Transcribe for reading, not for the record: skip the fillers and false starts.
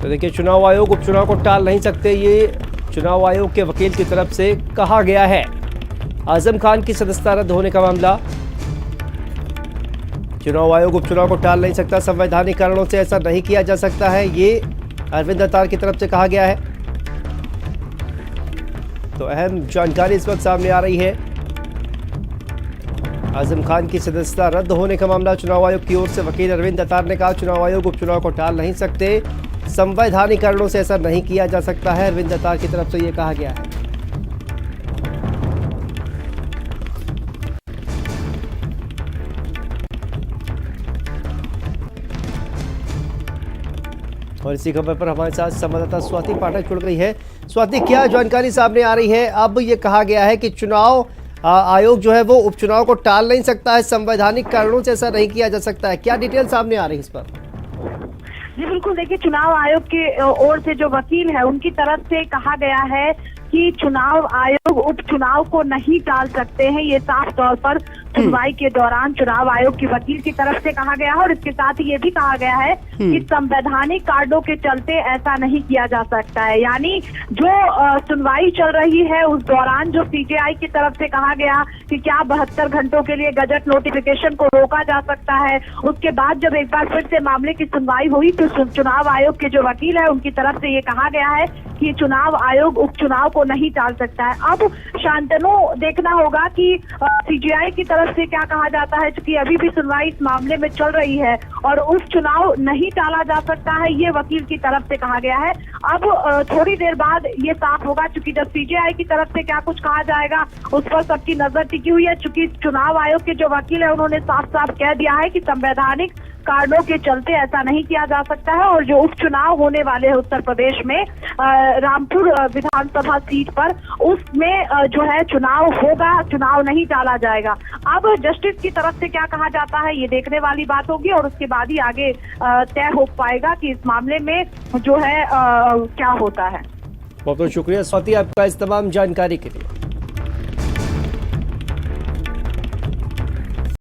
तो देखिए, चुनाव आयोग उपचुनाव को टाल नहीं सकते, ये चुनाव आयोग के वकील की तरफ से कहा गया है। आजम खान की सदस्यता रद्द होने का मामला, चुनाव आयोग उपचुनाव को टाल नहीं सकता, संवैधानिक कारणों से ऐसा नहीं किया जा सकता है, ये अरविंद अतार की तरफ से कहा गया है। तो अहम जानकारी इस वक्त सामने आ रही है। आजम खान की सदस्यता रद्द होने का मामला, चुनाव आयोग की ओर से वकील अरविंद अतार ने कहा चुनाव आयोग उपचुनाव को टाल नहीं सकते, संवैधानिक कारणों से ऐसा नहीं किया जा सकता है। अरविंद अतार की तरफ से यह कहा गया है। और इसी खबर पर हमारे साथ संवाददाता स्वाति पाठक जुड़ गई है। स्वाति, क्या जानकारी सामने आ रही है? अब ये कहा गया है कि चुनाव आयोग जो है वो उपचुनाव को टाल नहीं सकता है, संवैधानिक कारणों से ऐसा नहीं किया जा सकता है। क्या डिटेल सामने आ रही है इस पर? जी बिल्कुल, देखिए चुनाव आयोग के ओर से जो वकील है उनकी तरफ से कहा गया है कि चुनाव आयोग उपचुनाव को नहीं टाल सकते हैं। ये साफ तौर पर सुनवाई के दौरान चुनाव आयोग के वकील की तरफ से कहा गया है और इसके साथ ही ये भी कहा गया है कि संवैधानिक कारणों के चलते ऐसा नहीं किया जा सकता है। यानी जो सुनवाई चल रही है उस दौरान जो सीजेआई की तरफ से कहा गया कि क्या 72 घंटों के लिए गजट नोटिफिकेशन को रोका जा सकता है, उसके बाद जब एक बार फिर से मामले की सुनवाई हुई तो चुनाव आयोग के जो वकील है उनकी तरफ से ये कहा गया है कि चुनाव आयोग उपचुनाव को नहीं टाल सकता है। अब शांतनु देखना होगा कि सीजेआई की तरफ से क्या कहा जाता है, क्योंकि अभी भी सुनवाई इस मामले में चल रही है और उपचुनाव नहीं टाला जा सकता है, ये वकील की तरफ से कहा गया है। अब थोड़ी देर बाद ये साफ होगा, क्योंकि जब सीजेआई की तरफ से क्या कुछ कहा जाएगा उस पर सबकी नजर टिकी हुई है। चूंकि चुनाव आयोग के जो वकील है उन्होंने साफ साफ कह दिया है कि संवैधानिक कारणों के चलते ऐसा नहीं किया जा सकता है और जो उपचुनाव होने वाले हैं उत्तर प्रदेश में रामपुर विधानसभा सीट पर, उसमें जो है चुनाव होगा, चुनाव नहीं टाला जाएगा। अब जस्टिस की तरफ से क्या कहा जाता है ये देखने वाली बात होगी और उसके बाद ही आगे तय हो पाएगा कि इस मामले में जो है क्या होता है। बहुत बहुत शुक्रिया स्वाति आपका इस तमाम जानकारी के लिए।